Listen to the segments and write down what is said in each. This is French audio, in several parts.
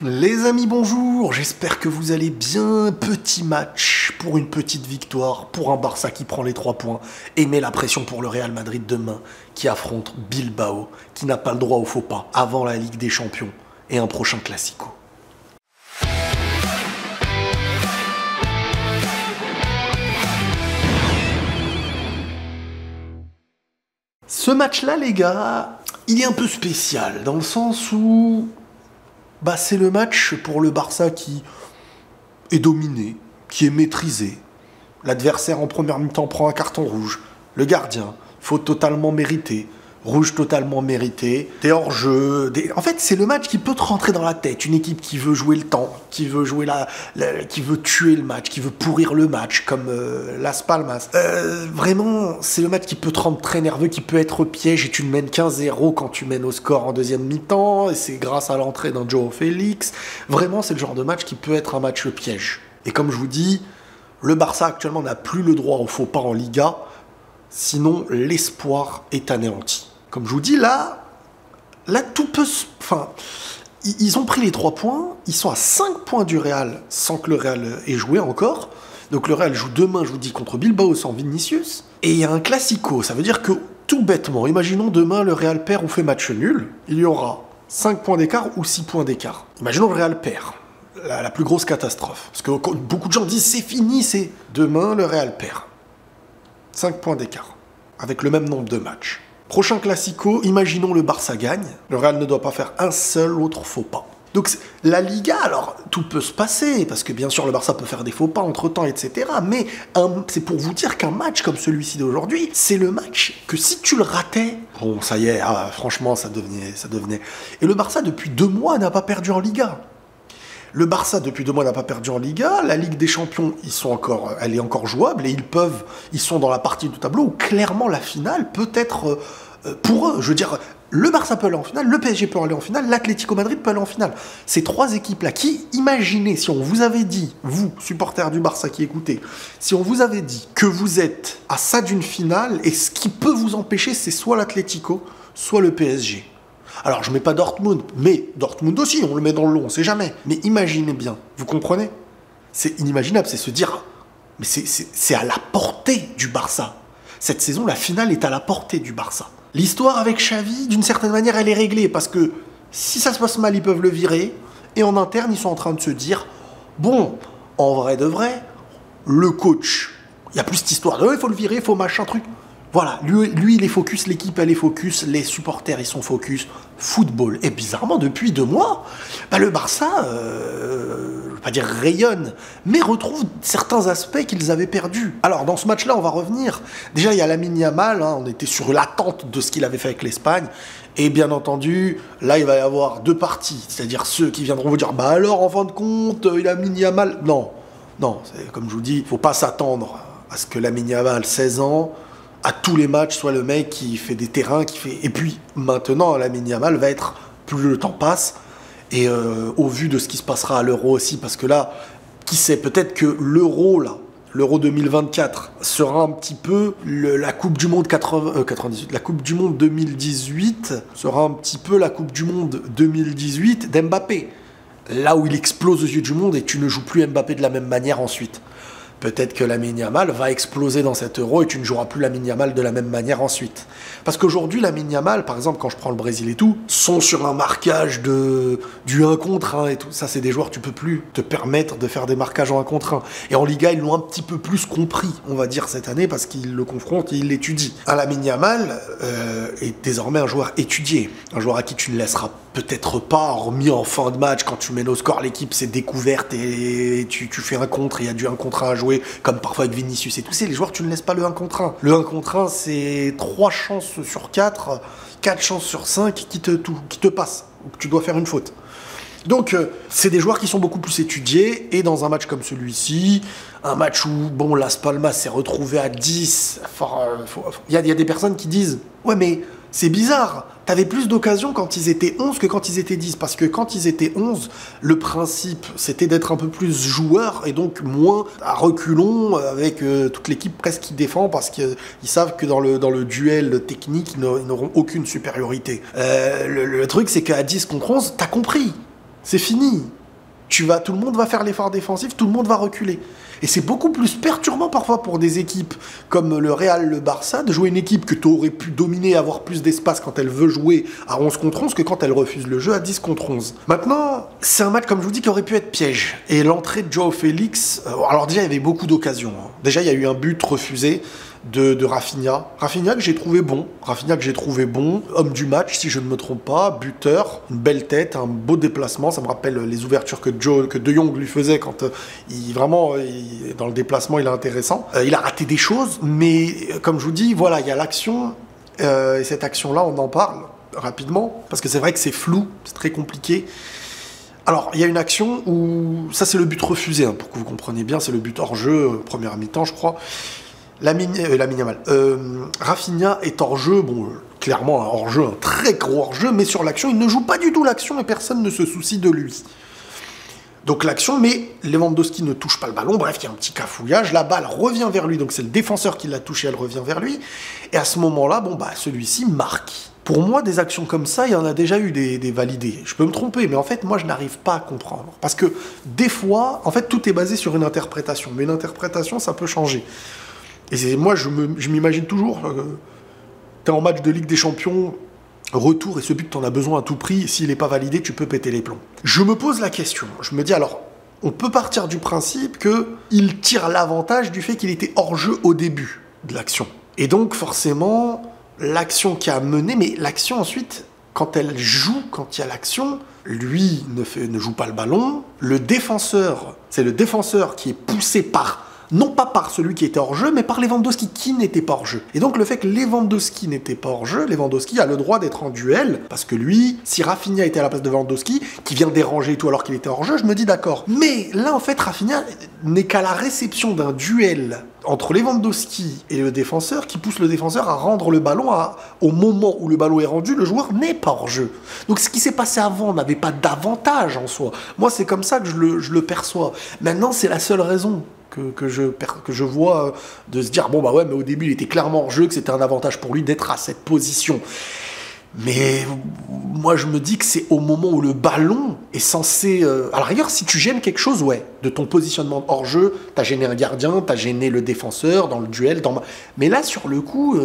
Les amis, bonjour, j'espère que vous allez bien. Petit match pour une petite victoire, pour un Barça qui prend les 3 points et met la pression pour le Real Madrid demain, qui affronte Bilbao, qui n'a pas le droit au faux pas, avant la Ligue des Champions et un prochain Classico. Ce match-là, les gars, il est un peu spécial, dans le sens où c'est le match pour le Barça qui est dominé, qui est maîtrisé. L'adversaire en première mi-temps prend un carton rouge. Le gardien, faute totalement méritée. Rouge totalement mérité. Des hors-jeu. En fait, c'est le match qui peut te rentrer dans la tête. Une équipe qui veut jouer le temps, qui veut jouer qui veut tuer le match, qui veut pourrir le match, comme Las Palmas. Vraiment, c'est le match qui peut te rendre très nerveux, qui peut être piège et tu ne mènes 15-0 quand tu mènes au score en deuxième mi-temps. Et c'est grâce à l'entrée d'un Joao Félix. Vraiment, c'est le genre de match qui peut être un match piège. Et comme je vous dis, le Barça actuellement n'a plus le droit au faux pas en Liga. Sinon, l'espoir est anéanti. Comme je vous dis, là tout peut se... Enfin, ils ont pris les 3 points, ils sont à 5 points du Real, sans que le Real ait joué encore. Donc le Real joue demain, je vous dis, contre Bilbao sans Vinicius. Et il y a un Classico, ça veut dire que, tout bêtement, imaginons demain le Real perd ou fait match nul, il y aura 5 points d'écart ou 6 points d'écart. Imaginons le Real perd, la plus grosse catastrophe. Parce que beaucoup de gens disent, c'est fini, c'est... Demain, le Real perd. 5 points d'écart, avec le même nombre de matchs. Prochain Classico, imaginons le Barça gagne. Le Real ne doit pas faire un seul autre faux pas. Donc la Liga, alors tout peut se passer, parce que bien sûr le Barça peut faire des faux pas entre-temps, etc. Mais c'est pour vous dire qu'un match comme celui-ci d'aujourd'hui, c'est le match que si tu le ratais, bon ça y est, franchement ça devenait... Et le Barça depuis 2 mois n'a pas perdu en Liga. Le Barça, depuis 2 mois, n'a pas perdu en Liga. La Ligue des Champions, elle est encore jouable et ils sont dans la partie du tableau où clairement la finale peut être pour eux. Je veux dire, le Barça peut aller en finale, le PSG peut aller en finale, l'Atlético Madrid peut aller en finale. Ces 3 équipes-là qui, imaginez, si on vous avait dit, vous, supporters du Barça qui écoutez, si on vous avait dit que vous êtes à ça d'une finale et ce qui peut vous empêcher, c'est soit l'Atlético, soit le PSG. Alors, je mets pas Dortmund, mais Dortmund aussi, on le met dans le lot, on sait jamais. Mais imaginez bien, vous comprenez? C'est inimaginable, c'est se dire, mais c'est à la portée du Barça. Cette saison, la finale est à la portée du Barça. L'histoire avec Xavi, d'une certaine manière, elle est réglée, parce que si ça se passe mal, ils peuvent le virer, et en interne, ils sont en train de se dire, bon, en vrai de vrai, le coach, il n'y a plus cette histoire de, il faut le virer, il faut machin, truc. Voilà, lui il est focus, l'équipe elle est focus, les supporters ils sont focus, football. Et bizarrement, depuis 2 mois, le Barça, je ne veux pas dire rayonne, mais retrouve certains aspects qu'ils avaient perdus. Alors dans ce match-là, on va revenir. Déjà, il y a Lamine Yamal, on était sur l'attente de ce qu'il avait fait avec l'Espagne. Et bien entendu, là il va y avoir 2 parties, c'est-à-dire ceux qui viendront vous dire, alors en fin de compte, Lamine Yamal... Non, comme je vous dis, il ne faut pas s'attendre à ce que Lamine Yamal, 16 ans... à tous les matchs, soit le mec qui fait des terrains, Et puis, maintenant, Lamine Yamal va être... Plus le temps passe, et au vu de ce qui se passera à l'Euro aussi, parce que là, qui sait, peut-être que l'Euro 2024, sera un petit peu... la Coupe du Monde 98, la Coupe du Monde 2018 sera un petit peu la Coupe du Monde 2018 d'Mbappé. Là où il explose aux yeux du monde, et tu ne joues plus Mbappé de la même manière ensuite. Peut-être que Lamine Yamal va exploser dans cet Euro et tu ne joueras plus Lamine Yamal de la même manière ensuite. Parce qu'aujourd'hui, Lamine Yamal, par exemple, quand je prends le Brésil et tout, sont sur un marquage du 1 contre 1 et tout. Ça, c'est des joueurs, tu peux plus te permettre de faire des marquages en 1 contre 1. Et en Liga, ils l'ont un petit peu plus compris, on va dire, cette année, parce qu'ils le confrontent et ils l'étudient. Lamine Yamal est désormais un joueur étudié. Un joueur à qui tu ne laisseras peut-être pas, hormis en fin de match, quand tu mènes au score, l'équipe s'est découverte et tu fais un contre, et il y a du 1 contre 1 à jouer, comme parfois avec Vinicius et tout. C'est les joueurs, tu ne laisses pas le 1 contre 1. Le 1 contre 1, c'est 3 chances sur 4, 4 chances sur 5 qui te passent, ou que tu dois faire une faute. Donc, c'est des joueurs qui sont beaucoup plus étudiés, et dans un match comme celui-ci, un match où, Las Palmas s'est retrouvé à 10, il y a des personnes qui disent « Ouais, mais c'est bizarre, t'avais plus d'occasions quand ils étaient 11 que quand ils étaient 10, parce que quand ils étaient 11, le principe, c'était d'être un peu plus joueur, et donc moins à reculons, avec toute l'équipe presque qui défend, parce qu'ils savent que dans le duel technique, ils n'auront aucune supériorité. Le truc, c'est qu'à 10 contre 11, t'as compris. C'est fini. Tout le monde va faire l'effort défensif, tout le monde va reculer. Et c'est beaucoup plus perturbant parfois pour des équipes comme le Real, le Barça, de jouer une équipe que tu aurais pu dominer et avoir plus d'espace quand elle veut jouer à 11 contre 11 que quand elle refuse le jeu à 10 contre 11. Maintenant, c'est un match, comme je vous dis, qui aurait pu être piège. Et l'entrée de Joao Félix, alors déjà, il y avait beaucoup d'occasions. Déjà, il y a eu un but refusé de Rafinha. Rafinha que j'ai trouvé bon. Homme du match, si je ne me trompe pas. Buteur, une belle tête, un beau déplacement. Ça me rappelle les ouvertures que De Jong lui faisait quand dans le déplacement, il est intéressant. Il a raté des choses, mais comme je vous dis, voilà, il y a l'action. Et cette action-là, on en parle rapidement. Parce que c'est vrai que c'est flou, c'est très compliqué. Alors, il y a une action où... Ça, c'est le but refusé, hein, pour que vous compreniez bien. C'est le but hors jeu, première mi-temps, je crois. Rafinha est hors jeu, bon, clairement un hors jeu, un très gros hors jeu, mais sur l'action, il ne joue pas du tout l'action et personne ne se soucie de lui. Donc l'action, mais Lewandowski ne touche pas le ballon, bref, il y a un petit cafouillage, la balle revient vers lui, donc c'est le défenseur qui l'a touché, elle revient vers lui, et à ce moment-là, celui-ci marque. Pour moi, des actions comme ça, il y en a déjà eu des validées. Je peux me tromper, mais en fait, moi, je n'arrive pas à comprendre. Parce que des fois, en fait, tout est basé sur une interprétation, mais une interprétation, ça peut changer. Et moi, je m'imagine toujours, t'es en match de Ligue des Champions, retour, et ce but, t'en as besoin à tout prix, s'il n'est pas validé, tu peux péter les plombs. Je me pose la question, je me dis alors, on peut partir du principe qu'il tire l'avantage du fait qu'il était hors jeu au début de l'action. Et donc, forcément, l'action qui a mené, mais l'action ensuite, quand il y a l'action, lui ne joue pas le ballon, le défenseur, c'est le défenseur qui est poussé non pas par celui qui était hors jeu, mais par Lewandowski qui n'était pas hors jeu. Et donc le fait que Lewandowski n'était pas hors jeu, Lewandowski a le droit d'être en duel, parce que lui, si Rafinha était à la place de Lewandowski, qui vient déranger et tout alors qu'il était hors jeu, je me dis d'accord. Mais là en fait, Rafinha n'est qu'à la réception d'un duel entre Lewandowski et le défenseur, qui pousse le défenseur à rendre le ballon au moment où le ballon est rendu, le joueur n'est pas hors jeu. Donc ce qui s'est passé avant n'avait pas d'avantage en soi. Moi c'est comme ça que je le perçois. Maintenant c'est la seule raison que je vois de se dire, mais au début il était clairement hors jeu, que c'était un avantage pour lui d'être à cette position. Mais moi je me dis que c'est au moment où le ballon est censé... à la rigueur, si tu gênes quelque chose, de ton positionnement hors jeu, t'as gêné un gardien, t'as gêné le défenseur dans le duel, mais là sur le coup,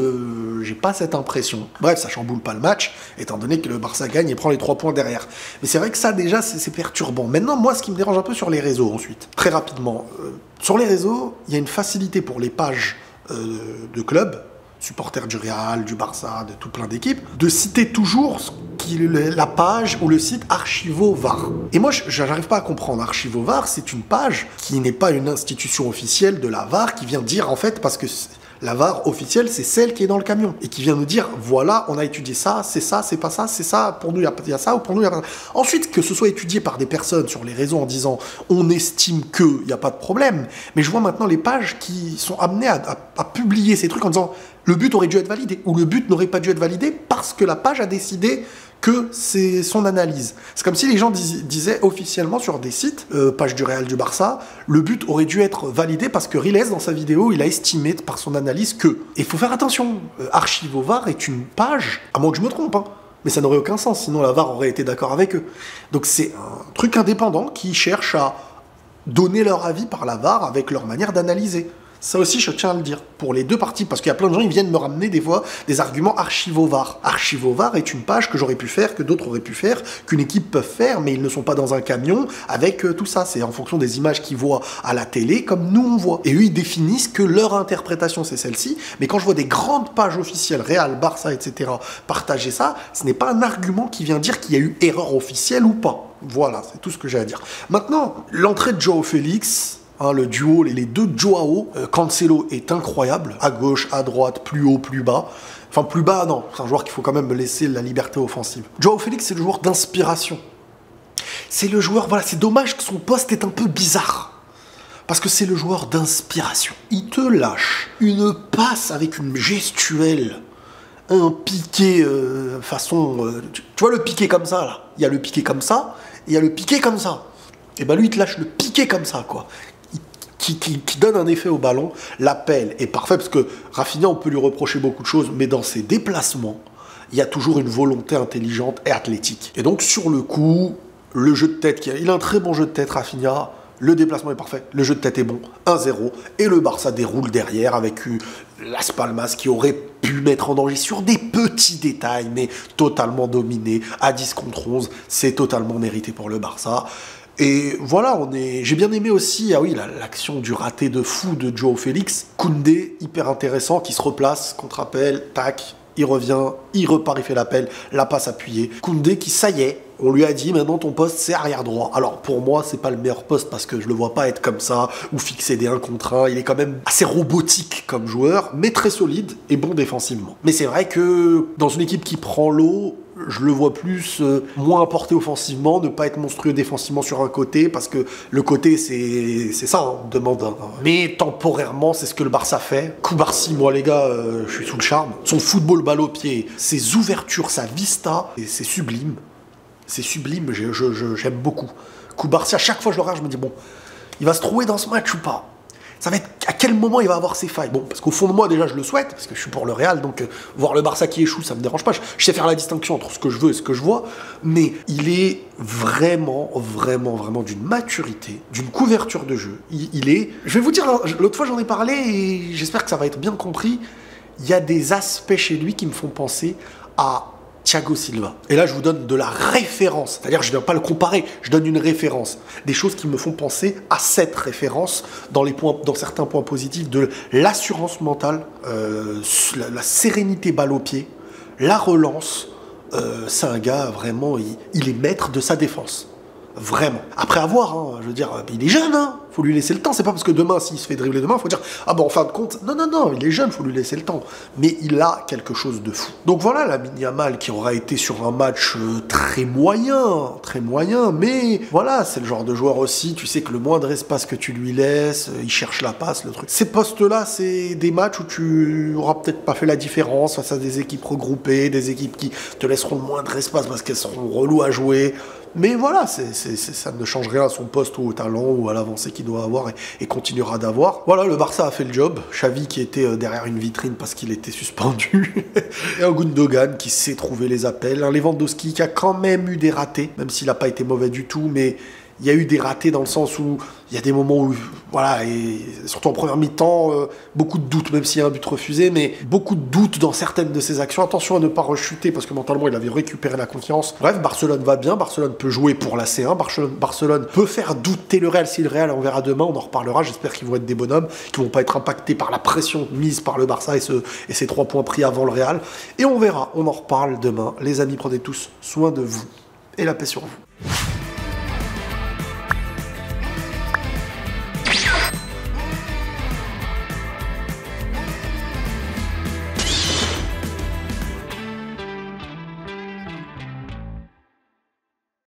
j'ai pas cette impression. Bref, ça chamboule pas le match, étant donné que le Barça gagne et prend les 3 points derrière. Mais c'est vrai que ça déjà, c'est perturbant. Maintenant, moi, ce qui me dérange un peu sur les réseaux ensuite, très rapidement, sur les réseaux, il y a une facilité pour les pages de clubs, supporters du Real, du Barça, de tout plein d'équipes, de citer toujours la page ou le site Archivo-VAR. Et moi, je n'arrive pas à comprendre. Archivo-VAR, c'est une page qui n'est pas une institution officielle de la VAR, qui vient dire, en fait, parce que la VAR officielle, c'est celle qui est dans le camion, et qui vient nous dire, voilà, on a étudié ça, c'est pas ça, c'est ça, pour nous, il y a ça, ou pour nous, il y a pas... Ensuite, que ce soit étudié par des personnes sur les réseaux en disant, on estime qu'il n'y a pas de problème, mais je vois maintenant les pages qui sont amenées à publier ces trucs en disant, le but aurait dû être validé, ou le but n'aurait pas dû être validé parce que la page a décidé que c'est son analyse. C'est comme si les gens disaient officiellement sur des sites, page du Real, du Barça, le but aurait dû être validé parce que Riles, dans sa vidéo, il a estimé par son analyse que... Et il faut faire attention, Archivo-VAR est une page, à moins que je me trompe, mais ça n'aurait aucun sens, sinon la VAR aurait été d'accord avec eux. Donc c'est un truc indépendant qui cherche à donner leur avis par la VAR avec leur manière d'analyser. Ça aussi, je tiens à le dire, pour les deux parties, parce qu'il y a plein de gens qui viennent me ramener des fois des arguments Archivo-VAR. Archivo-VAR est une page que j'aurais pu faire, que d'autres auraient pu faire, qu'une équipe peut faire, mais ils ne sont pas dans un camion avec tout ça. C'est en fonction des images qu'ils voient à la télé, comme nous on voit. Et eux, ils définissent que leur interprétation, c'est celle-ci, mais quand je vois des grandes pages officielles, Real, Barça, etc., partager ça, ce n'est pas un argument qui vient dire qu'il y a eu erreur officielle ou pas. Voilà, c'est tout ce que j'ai à dire. Maintenant, l'entrée de Joao Félix... le duo, les deux Joao, Cancelo est incroyable, à gauche, à droite, plus haut, plus bas. Enfin, plus bas, non, c'est un joueur qu'il faut quand même laisser la liberté offensive. Joao Félix, c'est le joueur d'inspiration. C'est le joueur, voilà, c'est dommage que son poste est un peu bizarre. Parce que c'est le joueur d'inspiration. Il te lâche une passe avec une gestuelle, un piqué façon... tu vois le piqué comme ça, là. Il y a le piqué comme ça, et il y a le piqué comme ça. Et ben lui, il te lâche le piqué comme ça, quoi. Qui donne un effet au ballon. L'appel est parfait, parce que Rafinha, on peut lui reprocher beaucoup de choses, mais dans ses déplacements, il y a toujours une volonté intelligente et athlétique. Et donc, sur le coup, Le jeu de tête, il a un très bon jeu de tête, Rafinha. Le déplacement est parfait, le jeu de tête est bon, 1-0, et le Barça déroule derrière avec Las Palmas qui aurait pu mettre en danger sur des petits détails, mais totalement dominé, à 10 contre 11, c'est totalement mérité pour le Barça. Et voilà, j'ai bien aimé aussi, ah oui, l'action du raté de fou de Joao Félix, Koundé, hyper intéressant, qui se replace, contre-appel, tac, il revient, il repart, il fait l'appel, la passe appuyée. Koundé qui, ça y est, on lui a dit maintenant ton poste c'est arrière droit. Alors pour moi c'est pas le meilleur poste parce que je le vois pas être comme ça ou fixer des 1 contre 1. Il est quand même assez robotique comme joueur, mais très solide et bon défensivement. Mais c'est vrai que dans une équipe qui prend l'eau, je le vois plus moins apporté offensivement, ne pas être monstrueux défensivement sur un côté, parce que le côté, c'est ça, hein, on demande. Hein. Mais temporairement, c'est ce que le Barça fait. Koubarsi, moi les gars, je suis sous le charme. Son football balle au pied, ses ouvertures, sa vista, c'est sublime. C'est sublime, j'aime beaucoup. Koubarsi, à chaque fois que je le regarde, je me dis, bon, il va se trouver dans ce match ou pas? Ça va être à quel moment il va avoir ses failles. Bon, parce qu'au fond de moi, déjà, je le souhaite, parce que je suis pour le Real, donc voir le Barça qui échoue, ça me dérange pas. Je sais faire la distinction entre ce que je veux et ce que je vois, mais il est vraiment, vraiment, vraiment d'une maturité, d'une couverture de jeu. Il est... Je vais vous dire, l'autre fois, j'en ai parlé, et j'espère que ça va être bien compris, il y a des aspects chez lui qui me font penser à Thiago Silva. Et là, je vous donne de la référence. C'est-à-dire, je ne viens pas le comparer, je donne une référence. Des choses qui me font penser à cette référence dans certains points positifs de l'assurance mentale, la sérénité balle au pied, la relance. C'est un gars, vraiment, il est maître de sa défense. Vraiment. Après avoir, hein, je veux dire, il est jeune, hein. Faut lui laisser le temps. C'est pas parce que demain, s'il se fait dribbler demain, faut dire, ah bon, en fin de compte, non, il est jeune, faut lui laisser le temps. Mais il a quelque chose de fou. Donc voilà, Lamine Yamal qui aura été sur un match très moyen, mais voilà, c'est le genre de joueur aussi, tu sais que le moindre espace que tu lui laisses, il cherche la passe, le truc. Ces postes-là, c'est des matchs où tu auras peut-être pas fait la différence face à des équipes regroupées, des équipes qui te laisseront le moindre espace parce qu'elles seront reloues à jouer. Mais voilà, ça ne change rien à son poste ou au talent ou à l'avancée qu'il doit avoir et continuera d'avoir. Voilà, le Barça a fait le job. Xavi qui était derrière une vitrine parce qu'il était suspendu. Et un Gundogan qui sait trouver les appels. Un Lewandowski qui a quand même eu des ratés, même s'il n'a pas été mauvais du tout, mais il y a eu des ratés dans le sens où il y a des moments où, voilà, et surtout en première mi-temps, beaucoup de doutes, même s'il y a un but refusé, mais beaucoup de doutes dans certaines de ses actions. Attention à ne pas rechuter parce que mentalement il avait récupéré la confiance. Bref, Barcelone va bien, Barcelone peut jouer pour la C1, Barcelone peut faire douter le Real. Si le Real, on verra demain, on en reparlera. J'espère qu'ils vont être des bonhommes, qu'ils vont pas être impactés par la pression mise par le Barça et ces 3 points pris avant le Real. Et on verra, on en reparle demain. Les amis, prenez tous soin de vous et la paix sur vous.